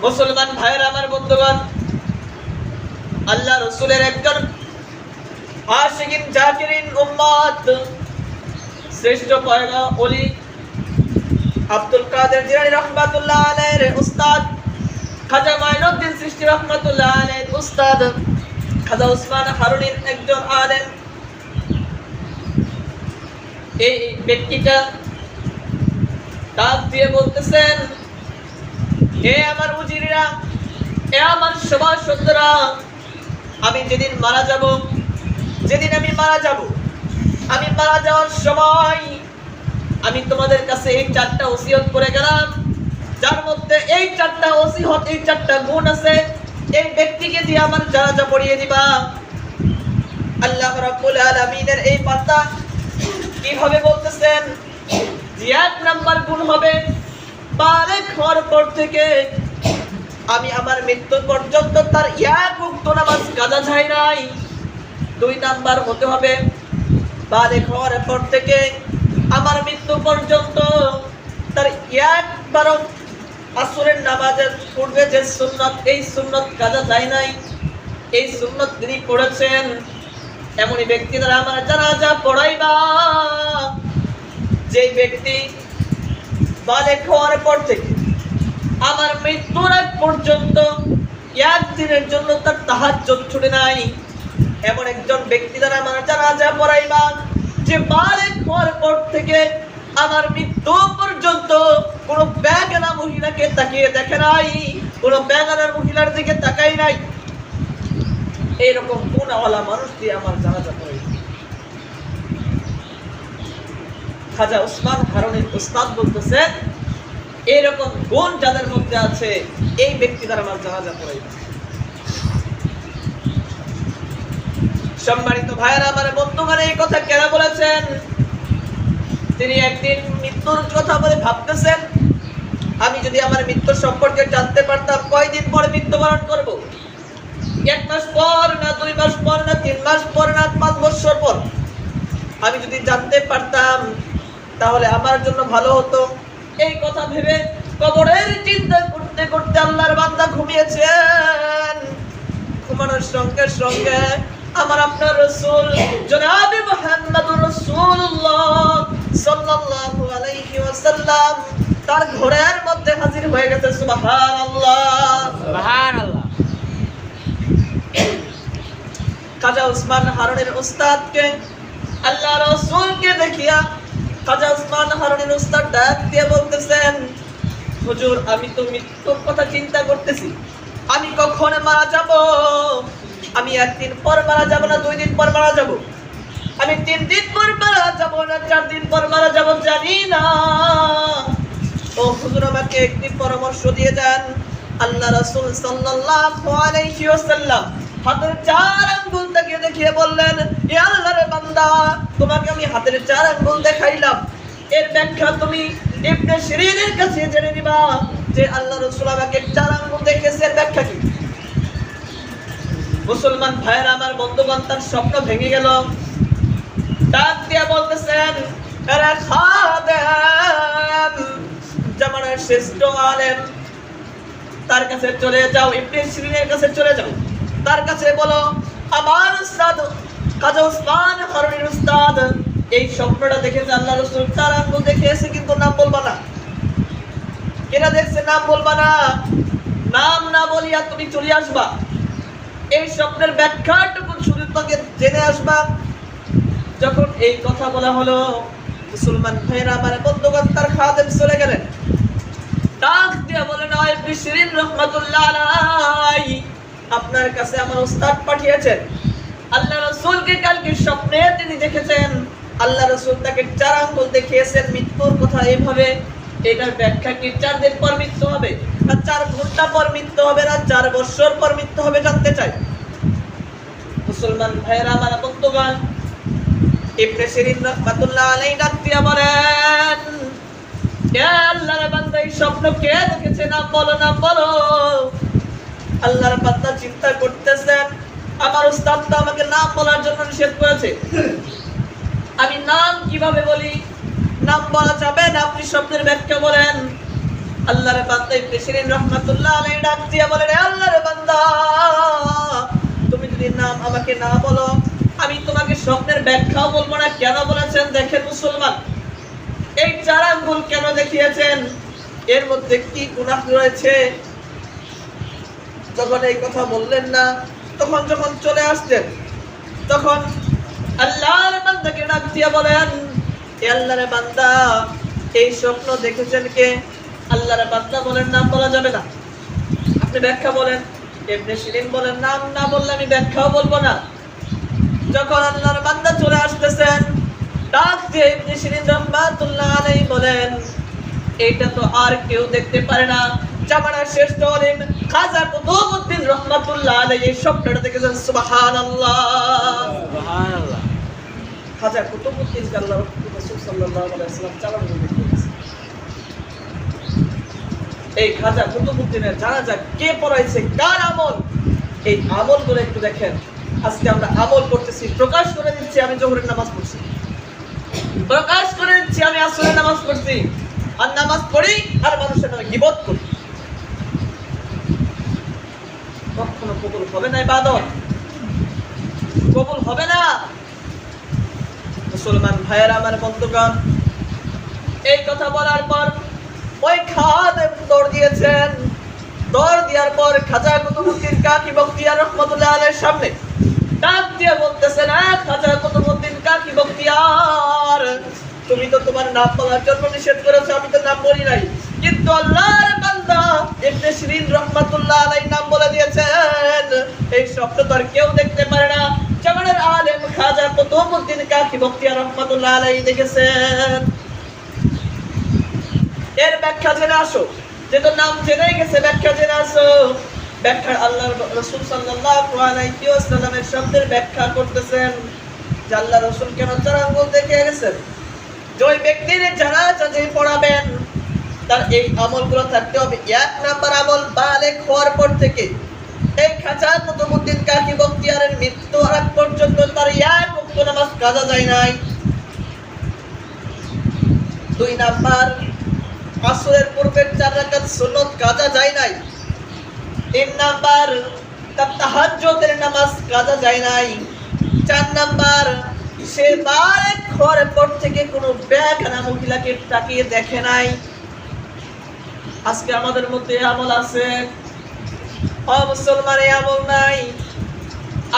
মুসলমান ভাইরা আমার বন্ধুগণ, আল্লাহ রাসূলের একজন আশিকিন জাকিরিন উম্মত শ্রেষ্ঠ পয়গা ওলি আব্দুল কাদের জিলানী রাহমাতুল্লাহ আলাইহির উস্তাদ খাজা মাইনুদ্দিন চিশতি রাহমাতুল্লাহ আলাইহির উস্তাদ খাজা ওসমান হারুনির একজন আলেম। এই ব্যক্তিটা ডাক দিয়ে বলতেছেন, হে আমার উজিরা, হে আমার সভাসদরা, আমি যেদিন মারা যাব, আমি মারা যাওয়ার সময় আমি তোমাদের কাছে এই চারটা ওসিয়ত করে গেলাম, যার মধ্যে এই চারটা ওসিয়ত, এই চারটা গুণ আছে। এই ব্যক্তিকে দিয়ে আমার জানাজা পড়িয়ে দিবা। আল্লাহ রাব্বুল আলামিনের এই বান্দা কিভাবে বলতেছেন যে এক নাম্বার গুণ হবে বালেগ হওয়ার পর থেকে আমি আমার মৃত্যু পর্যন্ত তার এক ওয়াক্ত নামাজ কাজা যায় নাই। 2 নাম্বার হতে হবে বালেগ হওয়ার পর থেকে আমার মৃত্যু পর্যন্ত তার একবারও আসরের নামাজের পূর্বে যে সুন্নাত, এই সুন্নাত কাজা যায় নাই, এই সুন্নাত তিনি পড়েছেন। এমনই ব্যক্তি দ্বারা আমার জানাজা পড়াইবা। যে ব্যক্তি বালেগ হওয়ার পর থেকে আমার মৃত্যুর আগ পর্যন্ত একদিনের জন্য তার তাহাজ্জুদ ছুটে নাই, এমন একজন ব্যক্তি দ্বারা আমার জানাজা পড়াইবা। যে বালেগ হওয়ার পর থেকে আমার মৃত্যু পর্যন্ত কোনো বেগানা মহিলাকে তাকিয়ে দেখে নাই, কোনো বেগানার মহিলার দিকে তাকাই নাই, এইরকম গুণওয়ালা মানুষ দিয়ে আমার জানাজা পড়াইবা। খাজা ওসমান হারুনির উস্তাদ বলতেছে, এইরকম গুণ যাদের মধ্যে আছে এই ব্যক্তি দ্বারা আমার জানাজা পড়াইবা। সম্মানিত ভাইরা আমার বন্ধুগণ, এই কথা কেন বলেছেন? তিনি একদিন মৃত্যুর কথা বলে ভাবতেছেন, আমি যদি আমার মৃত্যু সম্পর্কে জানতে পারতাম, কয়দিন পরে মৃত্যুবরণ করব, 1 মাস পর না 2 মাস পর না 3 মাস পর না 5 বছর পর, আমি যদি জানতে পারতাম তাহলে আমার জন্য ভালো হতো। এই কথা ভেবে কবরের চিন্তা করতে করতে আল্লাহর বান্দা ঘুমিয়েছেন। ঘুমানোর সঙ্গে সঙ্গে আমার আপনার রাসূল জনাব মুহাম্মদুর রাসূলুল্লাহ সাল্লাল্লাহু আলাইহি ওয়াসাল্লাম তার ঘরের মধ্যে হাজির হয়ে গেছে। সুবহানাল্লাহ, সুবহানাল্লাহ। খাজা ওসমান হারুনির উস্তাদকে, আল্লাহ রাসূলকে দেখিয়া খাজা ওসমান হারুনির উস্তাদ ডাক দিয়ে বলতেছেন, হুজুর, আমি তো মৃত্যুর কথা চিন্তা করতেছি, আমি কখন মারা যাব? আমি 1 দিন পর মারা যাব না 2 দিন পর মারা যাব, আমি 3 দিন পর মারা যাব না 4 দিন পর মারা যাব, জানি না। ও হুজুর, আমাকে একটি পরামর্শ দিয়ে দেন। আল্লাহ রাসূল সাল্লাল্লাহু আলাইহি ওয়াসাল্লাম হাতের 4 আঙ্গুল তাকিয়ে দেখিয়ে বললেন, হে আল্লাহর বান্দা, তোমাকে আমি হাতের 4 আঙ্গুল দেখাইলাম, এর ব্যাখ্যা তুমি ইবনে শিরিনের কাছে জেনে নিবা যে আল্লাহ রাসূল আমাকে 4 আঙ্গুল দেখিয়েছে, এর ব্যাখ্যা কি? মুসলমান ভাইরা আমার বন্ধুগণ, তার স্বপ্ন ভেঙে গেল। ডাক দিয়ে বলতেছেন, আরে খাদেম, জামানার শ্রেষ্ঠ আলেম, তার কাছে চলে যাও, ইবনে শিরিনের কাছে চলে যাও, তার কাছে বলো, আমার উস্তাদ খাজা ওসমান হারুনির উস্তাদ এই স্বপ্নটা দেখেছে, আল্লাহ রাসূল 4 আঙ্গুল দেখিয়েছে, কিন্তু নাম বলবা না। কেনা দেখছে নাম বলবা না, নাম না বলিয়া তুমি চলে আসবা, এই স্বপ্নের ব্যাখ্যাটুকু শুধু তোমাকে জেনে আসবা। যখন এই কথা বলা হলো, মুসলমান ভাইরা আমার বন্ধুগণ, তার খাদেম চলে গেলেন। ডাক দিয়ে বলেন, ইবনে শিরিন রাহমাতুল্লাহ আলাইহি, আপনার কাছে আমার উস্তাদ পাঠিয়েছেন। আল্লাহ রাসূলকে কালকে স্বপ্নে তিনি দেখেছেন, আল্লাহ রাসূল তাকে 4 আঙ্গুল দেখিয়েছেন মৃত্যুর কথা এইভাবে। এটার ব্যাখ্যা কি 4 দিন পর মৃত্যু হবে না 4 ঘন্টা পর মৃত্যু হবে না 4 বছর পর মৃত্যু হবে, জানতে চাই। মুসলমান ভাইরা আমার বন্ধুগণ, ইবনে শিরিন রাহমাতুল্লাহ আলাইহি ডাক দিয়ে বলেন, হে আল্লাহর বান্দা, এই স্বপ্ন কে দেখেছে? নাম বলো, নাম বলো। আল্লাহর বান্দা চিন্তা করতেছেন, আমার উস্তাদ তো আমাকে নাম বলার জন্য নিষেধ করেছে, আমি নাম কিভাবে বলি? নাম বলা যাবে না, আপনি স্বপ্নের ব্যাখ্যা বলেন। আল্লাহর বান্দা ইবনে সিরিন রাহমাতুল্লাহ আলাইহি ডাক দিয়া বলেন, আল্লাহর বান্দা তুমি যদি নাম আমাকে না বলো আমি তোমাকে স্বপ্নের ব্যাখ্যাও বলবো না। কেন বলেছেন দেখেন মুসলমান, এই 4 আঙ্গুল কেন দেখিয়েছেন, এর মধ্যে কি গুনাহ রয়েছে? যখন এই কথা বললেন না, তখন যখন চলে আসলেন তখন আল্লাহর বান্দাকে ডাক দিয়া বলেন, এ আল্লাহর বান্দা এই স্বপ্ন দেখেছেন কে? আল্লাহর বান্দা বলেন নাম বলা যাবে না, আপনি ব্যাখ্যা বলেন। ইবনে সিরিন বলেন নাম না বললে আমি ব্যাখ্যাও বলবো না। যখন আল্লাহর বান্দা চলে আসতেছেন, ডাক দিয়ে ইবনে সিরিন রাহমাতুল্লাহ আলাইহি বলেন, এইটা তো আর কেউ দেখতে পারে না। জামানার শ্রেষ্ঠ আলেম খাজা কুতুবউদ্দিন রাহমাতুল্লাহ আলাইহি এই স্বপ্নটা দেখেছেন। সুবহানাল্লাহ, সুবহানাল্লাহ। খাজা কুতুবউদ্দিন আল্লাহর রাসূল সাল্লাল্লাহু আলাইহি ওয়াসাল্লাম চালান দেখেছেন। এই খাজা কুতুবউদ্দিনের জানাজা কে পড়াইছে, কার আমল, এই আমলগুলো একটু দেখেন। আজকে আমরা আমল করতেছি, প্রকাশ করে দিচ্ছি আমি জোহরের নামাজ পড়ছি, প্রকাশ করে দিচ্ছি আমি আসরের নামাজ পড়ছি, আর নামাজ পড়ি আর মানুষের নামে গীবত করি। কখনো কবুল হবে না, ইবাদত কবুল হবে না। মুসলমান ভাইয়েরা আমার বন্ধুগণ, এই কথা বলার পর ওই খাদেম দৌড় দিয়েছেন। দৌড় দেওয়ার পর খাজা কুতুবউদ্দিন কাকি বখতিয়ার রহমাতুল্লাহ আলাইহির সামনে ডাক দিয়ে বলতেছেন, খাজা কুতুবউদ্দিন কাকি বখতিয়ার, তুমি তো তোমার নাম বলার জন্য নিষেধ করেছো, আমি তো নাম বলি নাই, কিন্তু আল্লাহর বান্দা ইবনে সিরিন রাহমাতুল্লাহ আলাইহি নাম বলে দিয়েছেন। এই শব্দ তো আর কেউ দেখতে পারে না। জামানার আলেম খাজা কুতুবউদ্দিন কাকি বখতিয়ার রহমাতুল্লাহ আলাইহি দেখেছেন। এর ব্যাখ্যা জেনে আসো, যেহেতু নাম জেনে গেছে ব্যাখ্যা জেনে আসো। ব্যাখ্যা আল্লাহর রাসূল সাল্লাল্লাহু আলাইহি ওয়াসাল্লামের শব্দের ব্যাখ্যা করতেছেন যে আল্লাহর রাসূল কেন 4 আঙ্গুল দেখে গেছেন। যে ওই ব্যক্তির জানাজা যে পড়াবেন তার এই আমলগুলো থাকতে হবে। 1 নাম্বার আমল, বালেগ হওয়ার পর থেকে এই খাজা কুতুবউদ্দিন কাকি বখতিয়ারের মৃত্যু আগ পর্যন্ত তার 1 ওয়াক্ত নামাজ কাজা যায় নাই। 2 নাম্বার, আসরের পূর্বের 4 রাকাত সুন্নাত কাজা যায় নাই। 3 নাম্বার, তার তাহাজ্জুদের নামাজ কাজা যায় নাই। 4 নাম্বার, সে বালেগ হওয়ার পর থেকে কোনো বেগানা মহিলাকে তাকিয়ে দেখে নাই। আজকে আমাদের মধ্যে আমল আছে, মুসলমান এই আমল নাই।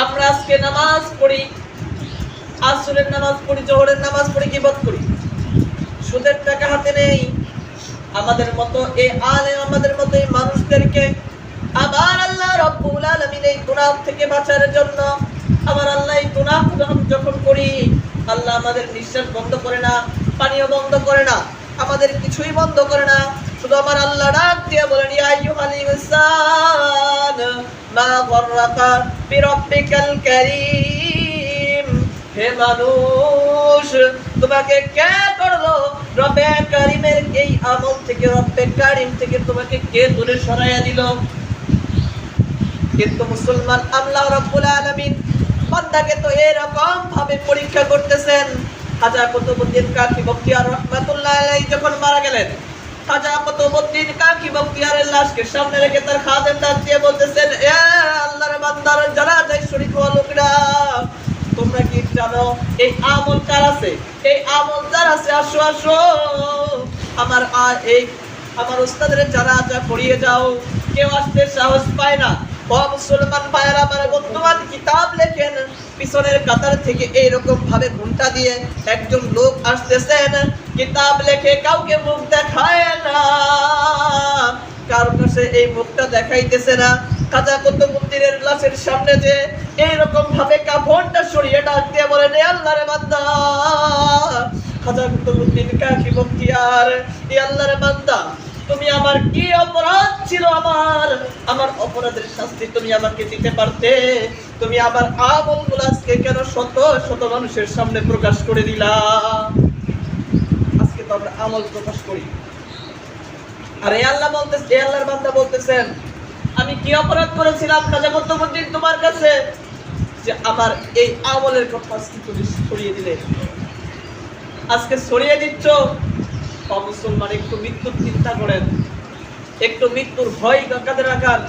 আমরা আজকে নামাজ পড়ি, আসরের নামাজ পড়ি, জোহরের নামাজ পড়ি, গীবত করি, সুদের টাকা হাতে নেই। আমাদের মতো এই আলেম, আমাদের মতো এই মানুষদেরকে আবার আল্লাহ রাব্বুল আলামিন এই গুনাহ থেকে বাঁচার জন্য, আমার আল্লাহ এই গুনাহ যখন করি, আল্লাহ আমাদের নিঃশ্বাস বন্ধ করে না, পানিও বন্ধ করে না, আমাদের কিছুই বন্ধ করে না। শুধু আমার আল্লাহ ডাক দিয়ে বলেন, ইয়া আইয়ুহাল ইনসান মা গররাকা বিরাব্বিকাল কারীম, হে মানুষ তোমাকে কে করলো, রব্বে কারীমের এই আমল থেকে, রব্বে কারীম থেকে তোমাকে কে দূরে সরাইয়া দিল? কিন্তু মুসলমান, আল্লাহ রাব্বুল আলামিন বান্দাকে তো এরকম ভাবে পরীক্ষা করতেছেন। খাজা কুতুবউদ্দিন কাকি বখতিয়ার রহমাতুল্লাহ আলাইহি যখন মারা গেলেন, খাজা কুতুবউদ্দিন কাকি বখতিয়ারের লাশকে সামনে রেখে তার খাদেম ডাক দিয়ে বলতেছেন, এ আল্লাহর বান্দার জানাজায় শরীক হওয়া লোকেরা, তোমরা কি জানো এই আমল কার আছে? এই আমল যার আছে, আসো আসো আমার আমার উস্তাদের জানাজা পড়িয়ে যাও। কেউ আসতে সাহস পায় না। ও মুসলমান ভাইয়েরা আমার বর্তমান কিতাব লেখেন, পিছনের কাতার থেকে এইরকম ভাবে ঘুমটা দিয়ে একজন লোক আসতেছেন, কিতাব লেখে, কাউকে মুখ দেখায় না, কারণ সে এই মুখটা দেখাইতেছে না। খাজা কুতুবউদ্দিনের লাশের সামনে যে এইরকম ভাবে কাফনটা সরিয়ে ডাক দিয়ে বলেন, এ আল্লাহর বান্দা খাজা কুতুবউদ্দিন কাকি বখতিয়ার, এ আল্লাহর বান্দা তুমি আমার কি অপরাধ ছিল, আমার অপরাধের শাস্তি তুমি আমাকে দিতে পারতে, তুমি আমার আমলগুলো আজকে কেন শত শত মানুষের সামনে প্রকাশ করে দিলা? আজকে তো আমরা আমল প্রকাশ করি, আর এই আল্লাহ বলতেছে, এই আল্লাহর বান্দা বলতেছেন, আমি কি অপরাধ করেছিলাম খাজা কুতুবউদ্দিন তোমার কাছে যে আমার এই আমলের কথা আজকে তুমি ছড়িয়ে দিলে? আজকে ছড়িয়ে দিচ্ছ। মুসলমান একটু মৃত্যুর চিন্তা করেন। একটু মৃত্যুর ভয় কাঁধে রাখান,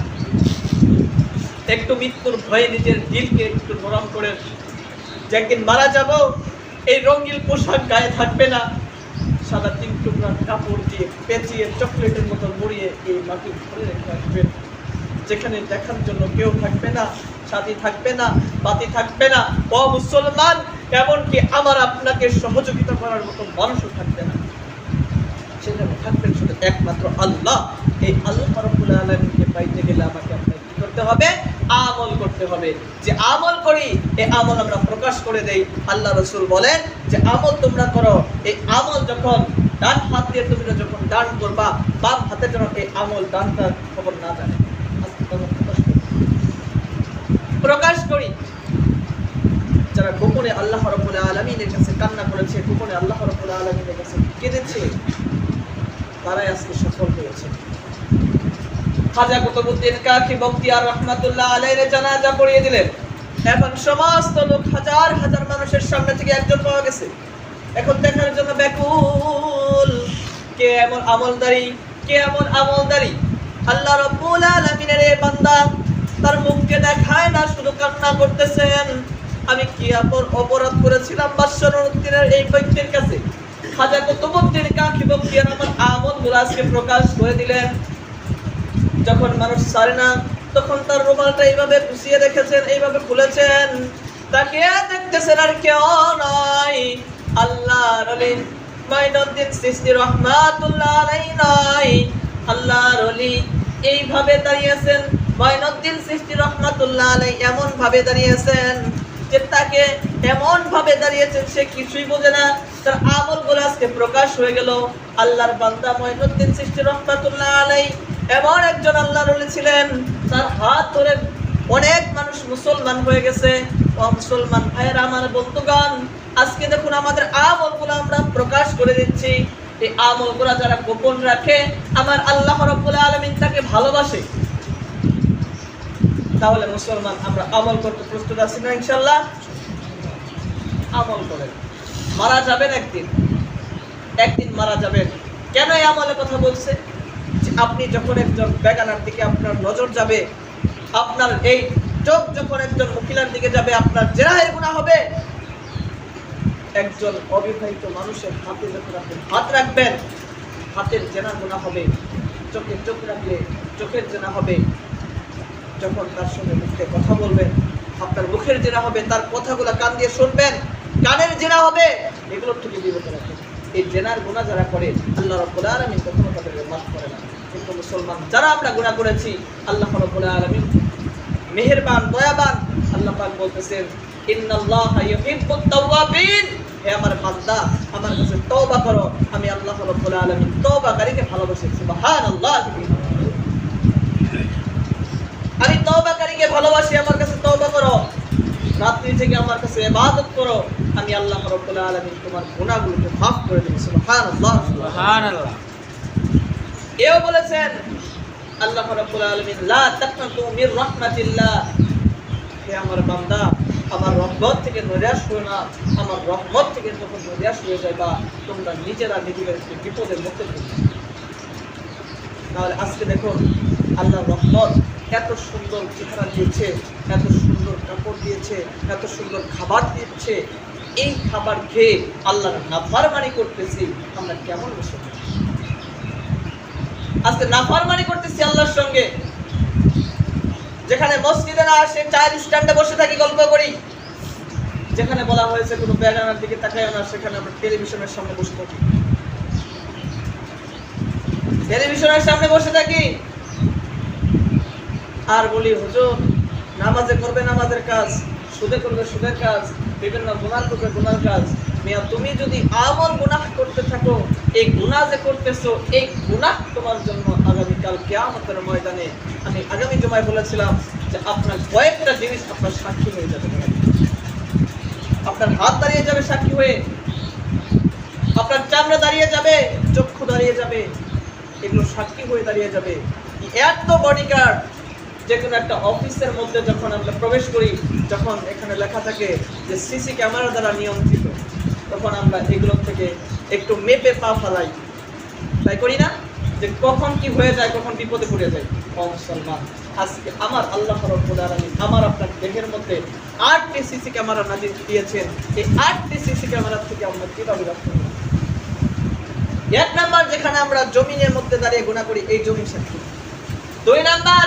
একটু মৃত্যুর ভয়ে নিজের দিলকে একটু নরম করে, যে একদিন মারা যাব, এই রঙিন পোশাক গায়ে থাকবে না, সাদা 3 টুকরা কাপড় দিয়ে পেঁচিয়ে চকলেটের মতো মুড়িয়ে এই মাটি ভরে রেখে আসবেন, যেখানে দেখার জন্য কেউ থাকবে না, সাথী থাকবে না, বাতি থাকবে না, ও মুসলমান, এমনকি আমার আপনাকে সহযোগিতা করার মতো মানুষও থাকবে না। সেখানে থাকবেন শুধু একমাত্র আল্লাহ। এই আল্লাহ রাব্বুল আলামিনকে পাইতে গেলে আমাকে আপনাকে কি করতে হবে? আমল করতে হবে। যে আমল করি, এই আমল আমরা প্রকাশ করে দেই। আল্লাহ রাসূল বলেন যে আমল তোমরা করো, এই আমল যখন ডান হাত দিয়ে তোমরা যখন দান করবা, বাম হাতে যেন এই আমল দানটা খবর না জানে। প্রকাশ করি। যারা গোপনে আল্লাহ রাব্বুল আলামিনের কাছে কান্না করেছে, গোপনে আল্লাহ রাব্বুল আলামিনের কাছে কেঁদেছে, তারাই আজকে সফল হয়েছে। খাজা কুতুবউদ্দিন কাকি বখতিয়ার রহমাতুল্লাহ আলাইহি জানাজা পড়িয়ে দিলেন। এখন সমস্ত লোক হাজার হাজার মানুষের সামনে থেকে একজন পাওয়া গেছে। এখন দেখার জন্য ব্যাকুল, কে এমন আমলদারি, কে এমন আমলদারি। আল্লাহ রাব্বুল আলামিনের এই বান্দা তার মুখকে দেখায় না, শুধু কান্না করতেছেন। আমি কি অপরাধ করেছিলাম বাদশাহউদ্দিনের এই ব্যক্তির কাছে? খাজা কুতুবউদ্দিন কাকি বখতিয়ার আমার আমলগুলো আজকে প্রকাশ করে দিলেন। যখন মানুষ ছাড়ে না, তখন তার রুমালটা এইভাবে গুছিয়ে রেখেছেন, এইভাবে খুলেছেন, তাকে দেখতেছেন আর কেউ নাই, আল্লাহর ওলি মাইনুদ্দিন চিশতি রহমাতুল্লাহ আলাইহি নাই। আল্লাহর ওলি এইভাবে দাঁড়িয়েছেন, মাইনুদ্দিন চিশতি রহমাতুল্লাহ আলাইহি এমন ভাবে দাঁড়িয়েছেন যে তাকে এমন ভাবে দাঁড়িয়েছেন সে কিছুই বোঝে না। তার আমলগুলো আজকে প্রকাশ হয়ে গেল। আল্লাহর বান্দা মাইনুদ্দিন চিশতি রহমাতুল্লাহ আলাইহি এমন একজন আল্লাহর ওলি ছিলেন, তার হাত ধরে অনেক মানুষ মুসলমান হয়ে গেছে। ও মুসলমান ভাইয়েরা আমার, বন্ধুগণ, আজকে দেখুন আমাদের আমলগুলো আমরা প্রকাশ করে দিচ্ছি। এই আমলগুলো যারা গোপন রাখে, আমার আল্লাহ রাব্বুল আলামিন তাকে ভালোবাসে। তাহলে মুসলমান আমরা আমল করতে প্রস্তুত আছি না? ইনশাআল্লাহ আমল করেন। মারা যাবেন একদিন, একদিন মারা যাবেন। কেন এই আমলের কথা বলছে? আপনি যখন একজন বেগানার দিকে আপনার নজর যাবে, আপনার এই চোখ যখন একজন মহিলার দিকে যাবে, আপনার জেনাহের গুনাহ হবে। একজন অবিবাহিত মানুষের হাতে যখন আপনি হাত রাখবেন, হাতের জেনা গুনাহ হবে। চোখে চোখ রাখলে চোখের জেনা হবে। যখন তার সঙ্গে মুখে কথা বলবেন, আপনার মুখের জেনা হবে। তার কথাগুলো কান দিয়ে শুনবেন, কানের জেনা হবে। এগুলোর থেকে বিরত রাখেন। এই জেনার গুনাহ যারা করে, আল্লাহ রাব্বুল আলামিন কখনো তাদেরকে মাফ করে না। কিন্তু মুসলমান যারা আমরা গুনাহ করেছি, আল্লাহ রাব্বুল আলামিন মেহেরবান, দয়াবান। আল্লাহ পাক বলতেছেন, ইন্নাল্লাহা ইউহিব্বুত তাওয়াবিন, হে আমার বান্দা আমার কাছে তওবা করো, আমি আল্লাহ রাব্বুল আলামিন তওবাকারীকে ভালোবাসি। সুবহানাল্লাহ, আমি তওবাকারীকে ভালোবাসি, আমার কাছে তওবা করো, রাত্রি থেকে আমার কাছে ইবাদত করো, আমি আল্লাহ রাব্বুল আলামিন তোমার গুনাহগুলোকে মাফ করে দেব। সুবহানাল্লাহ, সুবহানাল্লাহ। এও বলেছেন আল্লাহ রাব্বুল আলামিন, লা তাকনাতু মির রাহমাতিল্লাহ, হে আমার বান্দা আমার রহমত থেকে নিরাশ হও না। আমার রহমত থেকে যখন নিরাশ হয়ে যাবা, তোমরা নিজেরা নিজেদেরকে বিপদের মুখে ফেলবে। তাহলে আজকে দেখুন আল্লাহর রহমত এত সুন্দর চেহারা দিয়েছে, এত সুন্দর কাপড় দিয়েছে, এত সুন্দর খাবার দিচ্ছে। এই খাবার খেয়ে আল্লাহর নাফরমানি করতেছি, আমরা কেমন মুসলমান? আজকে নাফরমানি করতেছি আল্লাহর সঙ্গে। যেখানে মসজিদে না আসে, চায়ের স্ট্যান্ডে বসে থাকি, গল্প করি। যেখানে বলা হয়েছে কোনো বেগানার দিকে তাকাইও না, সেখানে আমরা টেলিভিশনের সামনে বসে থাকি। টেলিভিশনের সামনে বসে থাকি আর বলি, হুজুর নামাজে করবে নামাজের কাজ, সুদে করবে সুদের কাজ, বিভিন্ন গুনাহ করবে গুনার কাজ। মিয়া তুমি যদি আমল গুনাহ করতে থাকো, এই গুনাহ যে করতেছো, এই গুনাহ তোমার জন্য আগামীকাল কিয়ামতের ময়দানে, আমি আগামী জুমায় বলেছিলাম যে আপনার কয়েকটা জিনিস আপনার সাক্ষী হয়ে যাবে। আপনার হাত দাঁড়িয়ে যাবে সাক্ষী হয়ে, আপনার চামড়া দাঁড়িয়ে যাবে, চক্ষু দাঁড়িয়ে যাবে, এগুলো সাক্ষী হয়ে দাঁড়িয়ে যাবে। এত বডিগার্ড, যে কোনো একটা অফিসের মধ্যে যখন আমরা প্রবেশ করি, যখন এখানে লেখা থাকে যে সিসি ক্যামেরা দ্বারা নিয়ন্ত্রিত, তখন আমরা এগুলো থেকে একটু মেপে পা ফেলাই, তাই করি না? যে কখন কি হয়ে যায়, কখন বিপদে পড়ে যায়। ও মুসলমান, আজকে আমার আল্লাহ রাব্বুল আলামিন আমার আপনার দেহের মধ্যে 8টি সিসি ক্যামেরা নাজিল দিয়েছেন। এই 8টি সিসি ক্যামেরা থেকে আমরা কিভাবে রক্ষা করব? এক নাম্বার, যেখানে আমরা জমিনের মধ্যে দাঁড়িয়ে গুনাহ করি, এই জমিন সাক্ষী। 2 নাম্বার,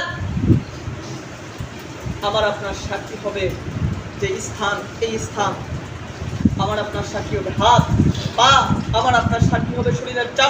আমার আপনার সাক্ষী হবে যে স্থান, এই স্থান আমার আপনার সাক্ষী হবে হাত, পা, আমার আপনার সাক্ষী হবে শরীরের চামড়া।